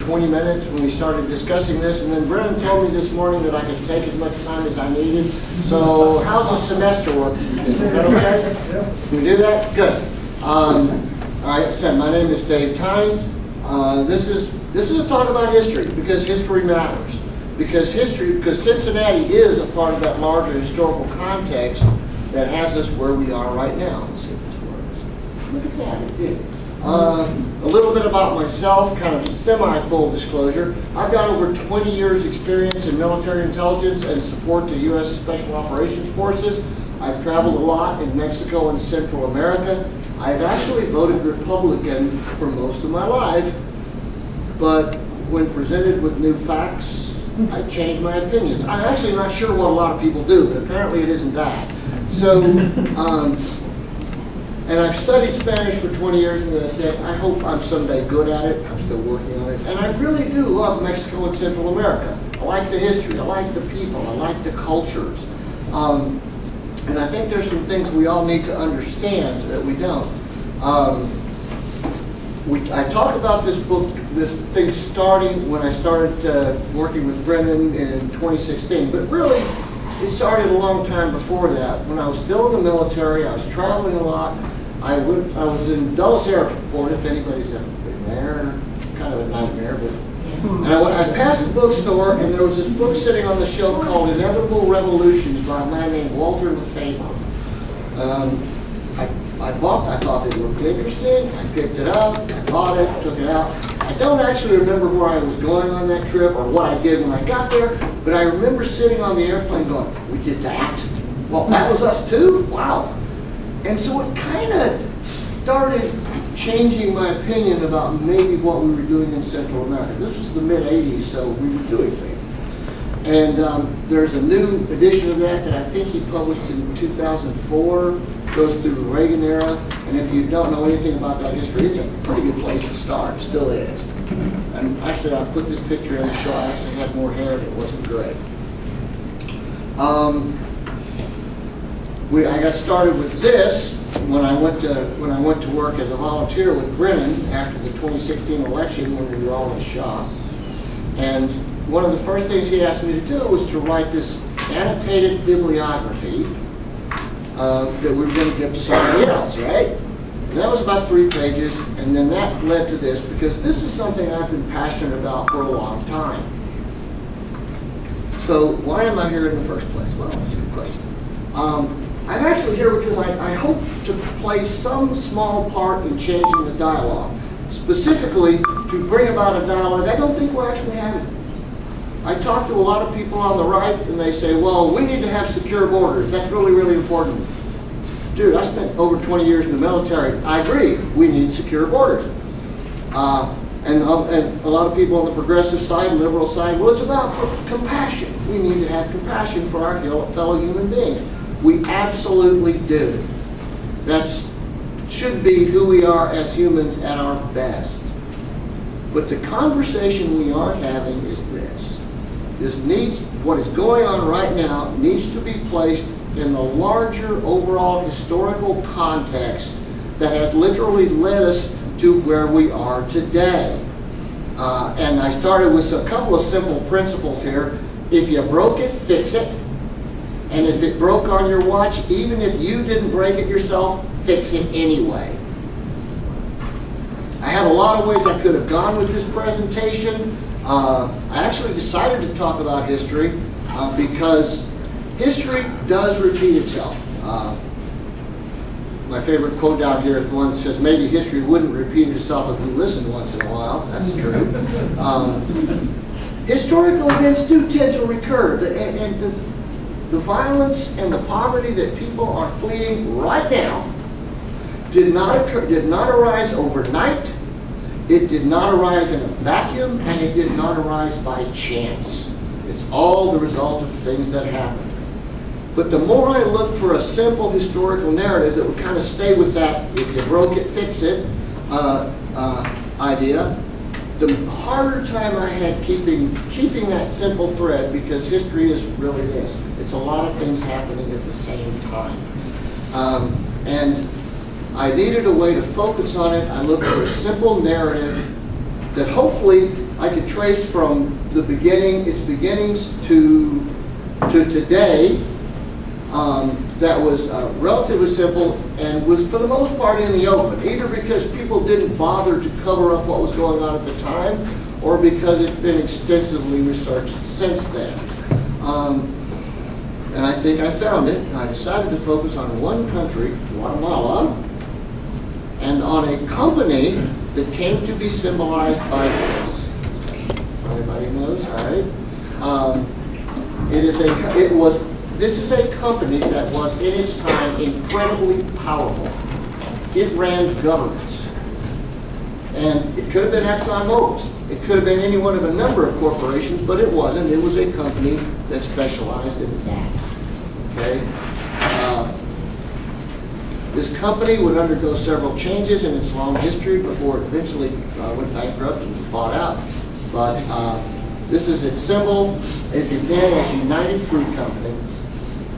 20 minutes when we started discussing this, and then Brennan told me this morning that I could take as much time as I needed. So how's the semester work? Is that okay? Can we do that? Good. All right, so my name is Dave Tynes. This is a talk about history, because history matters. Because Cincinnati is a part of that larger historical context that has us where we are right now. Let's see if this works. Look at that, it did. A little bit about myself, kind of semi-full disclosure. I've got over 20 years experience in military intelligence and support to U.S. Special Operations Forces. I've traveled a lot in Mexico and Central America. I've actually voted Republican for most of my life, but when presented with new facts, I changed my opinions. I'm actually not sure what a lot of people do, but apparently it isn't that. So, and I've studied Spanish for 20 years, and as I said, I hope I'm someday good at it. I'm still working on it. And I really do love Mexico and Central America. I like the history, I like the people, I like the cultures. And I think there's some things we all need to understand that we don't. I talk about this book, this thing starting when I started working with Brennan in 2016, but really it started a long time before that. When I was still in the military, I was traveling a lot. I was in Dulles Airport, if anybody's ever been there, kind of a nightmare, but and I passed the bookstore, and there was this book sitting on the shelf called Inevitable Revolutions by a man named Walter Lefebvre. I thought it looked interesting. I picked it up, I bought it, took it out. I don't actually remember where I was going on that trip or what I did when I got there, but I remember sitting on the airplane going, we did that? Well, that was us too? Wow. And so it kind of started changing my opinion about maybe what we were doing in Central America. This was the mid-'80s, so we were doing things. And there's a new edition of that I think he published in 2004. Goes through the Reagan era, and if you don't know anything about that history, it's a pretty good place to start. It still is. And actually, I put this picture in to show I actually had more hair, and it wasn't great. I got started with this when I went to work as a volunteer with Brennan after the 2016 election when we were all in shock. And one of the first things he asked me to do was to write this annotated bibliography that we were going to give to somebody else, right? And that was about 3 pages, and then that led to this, because this is something I've been passionate about for a long time. So why am I here in the first place? Well, that's a good question. I'm actually here because I hope to play some small part in changing the dialogue, specifically to bring about a dialogue I don't think we're actually having. I talk to a lot of people on the right, and they say, well, we need to have secure borders. That's really, really important. Dude, I spent over 20 years in the military. I agree, we need secure borders. And a lot of people on the progressive side, liberal side, well, it's about compassion. We need to have compassion for our fellow human beings. We absolutely do. That should be who we are as humans at our best. But the conversation we aren't having is this. What is going on right now needs to be placed in the larger overall historical context that has literally led us to where we are today. And I started with a couple of simple principles here. If you broke it, fix it. And if it broke on your watch, even if you didn't break it yourself, fix it anyway. I had a lot of ways I could have gone with this presentation. I actually decided to talk about history because history does repeat itself. My favorite quote down here is the one that says, maybe history wouldn't repeat itself if we listened once in a while. That's true. Historical events do tend to recur. And the violence and the poverty that people are fleeing right now did not arise overnight. It did not arise in a vacuum, and it did not arise by chance. It's all the result of things that happened. But the more I looked for a simple historical narrative that would kind of stay with that, if you broke it, fix it idea, the harder time I had keeping that simple thread, because history is really this. It's a lot of things happening at the same time. And I needed a way to focus on it. I looked for a simple narrative that hopefully I could trace from the beginning, its beginnings to today. That was relatively simple and was for the most part in the open, either because people didn't bother to cover up what was going on at the time, or because it's been extensively researched since then. And I think I found it. I decided to focus on one country, Guatemala, and on a company that came to be symbolized by this. Everybody knows, all right? This is a company that was, in its time, incredibly powerful. It ran governments. And it could have been ExxonMobil. It could have been any one of a number of corporations, but it wasn't. It was a company that specialized in that. Okay? This company would undergo several changes in its long history before it eventually went bankrupt and was bought out. But this is its symbol. It began as United Fruit Company.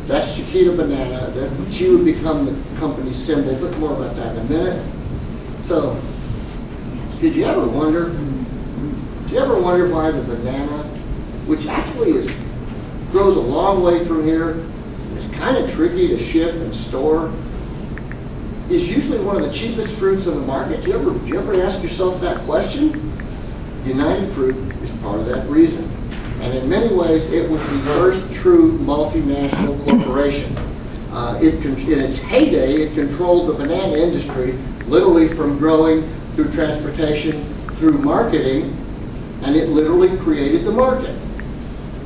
That's Chiquita Banana. She would become the company's symbol, but more about that in a minute. So, did you ever wonder why the banana, which actually grows a long way from here, is kind of tricky to ship and store, is usually one of the cheapest fruits on the market? Do you ever ask yourself that question? United Fruit is part of that reason. And in many ways, it was the first true multinational corporation. In its heyday, it controlled the banana industry, literally from growing through transportation, through marketing, and it literally created the market.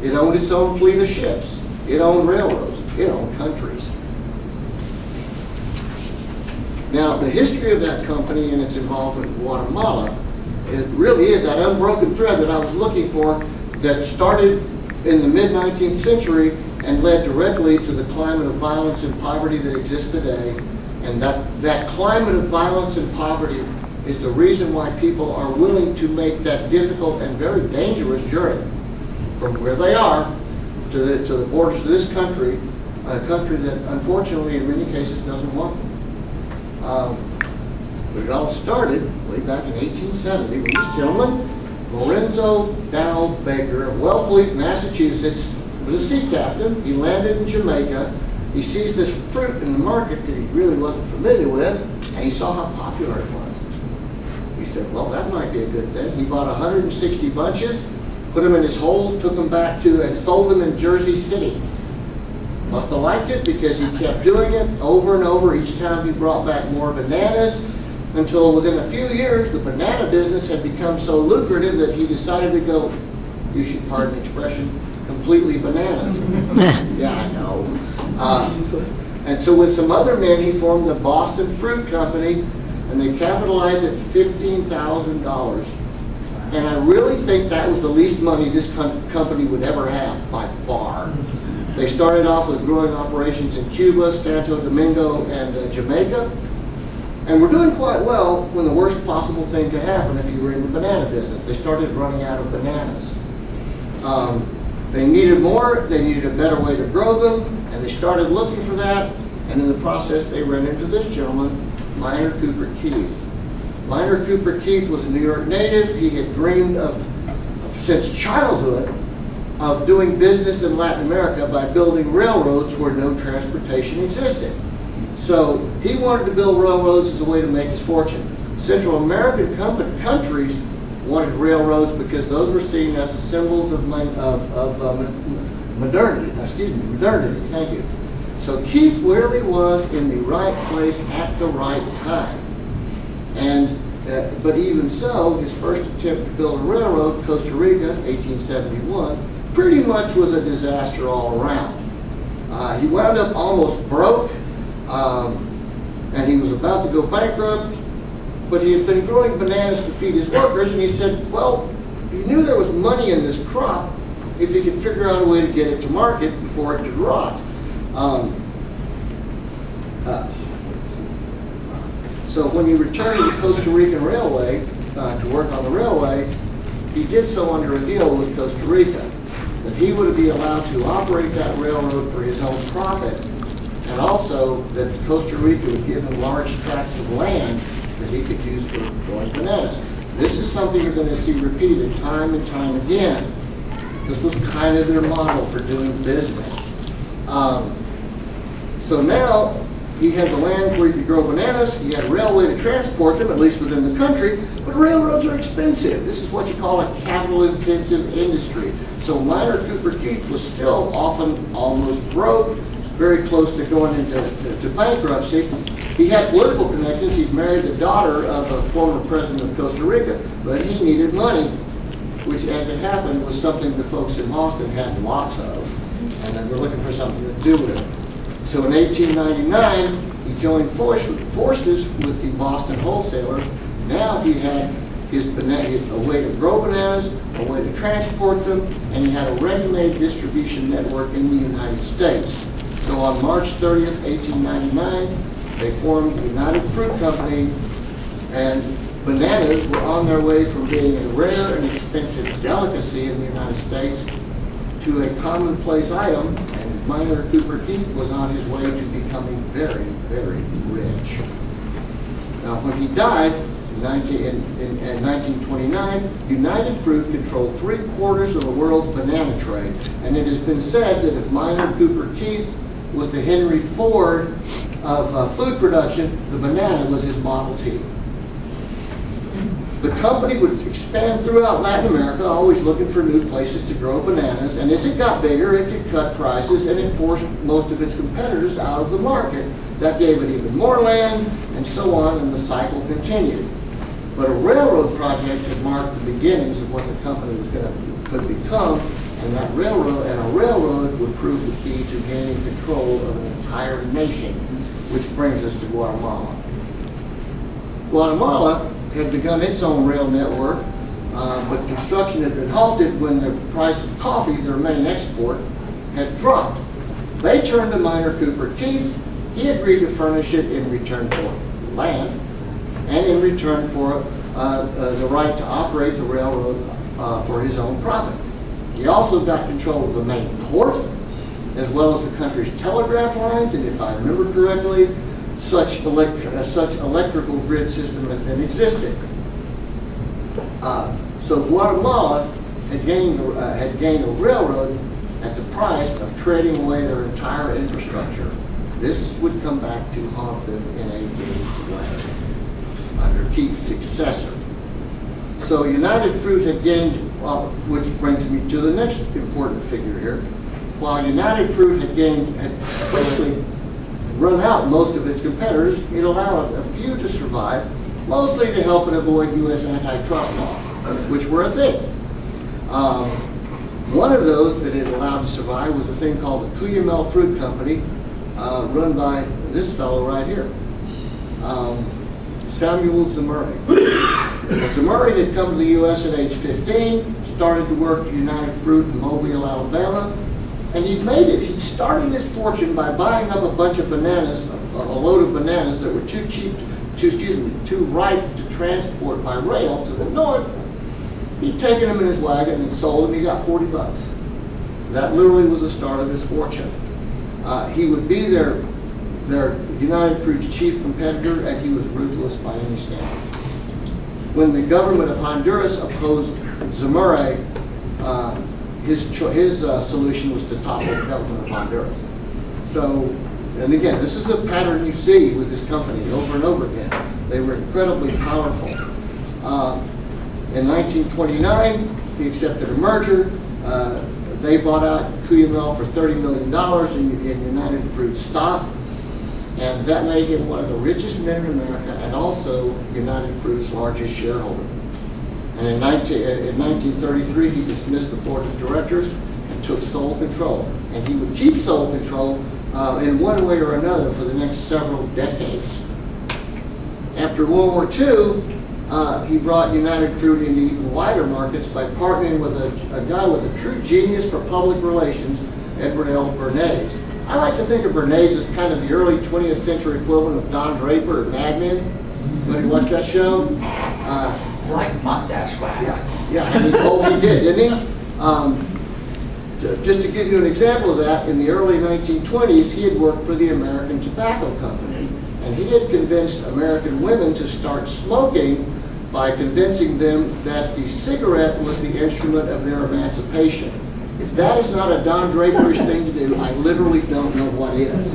It owned its own fleet of ships. It owned railroads. It owned countries. Now, the history of that company and its involvement in Guatemala, it really is that unbroken thread that I was looking for, that started in the mid-19th century and led directly to the climate of violence and poverty that exists today. And that climate of violence and poverty is the reason why people are willing to make that difficult and very dangerous journey from where they are to the borders of this country, a country that unfortunately in many cases doesn't want them. But it all started way back in 1870 when this gentleman, Lorenzo Dow Baker of Wellfleet, Massachusetts, was a sea captain. He landed in Jamaica. He sees this fruit in the market that he really wasn't familiar with, and he saw how popular it was. He said, well, that might be a good thing. He bought 160 bunches, put them in his hold, took them back to, and sold them in Jersey City. Must have liked it because he kept doing it over and over. Each time he brought back more bananas, until within a few years, the banana business had become so lucrative that he decided to go, you should pardon the expression, completely bananas. Yeah, I know. And so with some other men, he formed the Boston Fruit Company, and they capitalized at $15,000. And I really think that was the least money this company would ever have, by far. They started off with growing operations in Cuba, Santo Domingo, and Jamaica. And we're doing quite well when the worst possible thing could happen if you were in the banana business. They started running out of bananas. They needed more, they needed a better way to grow them, and they started looking for that, and in the process they ran into this gentleman, Minor Cooper Keith. Minor Cooper Keith was a New York native. He had dreamed of, since childhood, of doing business in Latin America by building railroads where no transportation existed. So he wanted to build railroads as a way to make his fortune. Central American countries wanted railroads because those were seen as the symbols of modernity. Modernity. Thank you. So Keith really was in the right place at the right time. And but even so, his first attempt to build a railroad, Costa Rica, 1871, pretty much was a disaster all around. He wound up almost broke. And he was about to go bankrupt, but he had been growing bananas to feed his workers, and he said, well, he knew there was money in this crop if he could figure out a way to get it to market before it could rot. So when he returned to the Costa Rican Railway to work on the railway, he did so under a deal with Costa Rica, that he would be allowed to operate that railroad for his own profit, and also that Costa Rica would give him large tracts of land that he could use for growing bananas. This is something you're going to see repeated time and time again. This was kind of their model for doing business. So now he had the land where he could grow bananas. He had a railway to transport them, at least within the country. But railroads are expensive. This is what you call a capital-intensive industry. So Minor Cooper Keith was still often almost broke, very close to going into bankruptcy. He had political connections. He'd married the daughter of a former president of Costa Rica, but he needed money, which, as it happened, was something the folks in Boston had lots of, and they were looking for something to do with it. So in 1899, he joined forces with the Boston wholesalers. Now he had a way to grow bananas, a way to transport them, and he had a ready-made distribution network in the United States. So on March 30th, 1899, they formed the United Fruit Company, and bananas were on their way from being a rare and expensive delicacy in the United States to a commonplace item, and Minor Cooper Keith was on his way to becoming very, very rich. Now, when he died in 1929, United Fruit controlled 3/4 of the world's banana trade, and it has been said that if Minor Cooper Keith was the Henry Ford of food production, the banana was his Model T. The company would expand throughout Latin America, always looking for new places to grow bananas, and as it got bigger, it could cut prices, and it forced most of its competitors out of the market. That gave it even more land, and so on, and the cycle continued. But a railroad project had marked the beginnings of what the company could become, and a railroad would prove the key to gaining control of an entire nation, which brings us to Guatemala. Guatemala had begun its own rail network, but construction had been halted when the price of coffee, their main export, had dropped. They turned to Minor Cooper Keith. He agreed to furnish it in return for land and in return for the right to operate the railroad for his own profit. He also got control of the main port, as well as the country's telegraph lines, and if I remember correctly, such electrical grid system as then existed. So Guatemala had gained a railroad at the price of trading away their entire infrastructure. This would come back to haunt them in a big way under Keith's successor. So United Fruit had gained, which brings me to the next important figure here. While United Fruit had basically run out most of its competitors, it allowed a few to survive, mostly to help it avoid U.S. antitrust laws, which were a thing. One of those that it allowed to survive was a thing called the Cuyamel Fruit Company, run by this fellow right here, Samuel Zemurray. Zemurray had come to the U.S. at age 15, started to work for United Fruit in Mobile, Alabama, and he'd made it. He'd started his fortune by buying up a bunch of bananas, a load of bananas that were too ripe to transport by rail to the north. He'd taken them in his wagon and sold them. He got $40. That literally was the start of his fortune. He would be their United Fruit's chief competitor, and he was ruthless by any standard. When the government of Honduras opposed Zemurray, his solution was to topple the government of Honduras. So, and again, this is a pattern you see with this company over and over again. They were incredibly powerful. In 1929, he accepted a merger. They bought out Cuyamel for $30 million in United Fruit stock, and that made him one of the richest men in America and also United Fruit's largest shareholder. And in 1933, he dismissed the board of directors and took sole control. And he would keep sole control in one way or another for the next several decades. After World War II, he brought United Fruit into even wider markets by partnering with a guy with a true genius for public relations, Edward L. Bernays. I like to think of Bernays as kind of the early 20th century equivalent of Don Draper or Mad Men. Anybody watch that show? He likes mustache wax. Yeah, he did, didn't he? Just to give you an example of that, in the early 1920s, he had worked for the American Tobacco Company, and he had convinced American women to start smoking by convincing them that the cigarette was the instrument of their emancipation. If that is not a Don Draperish thing to do, I literally don't know what is.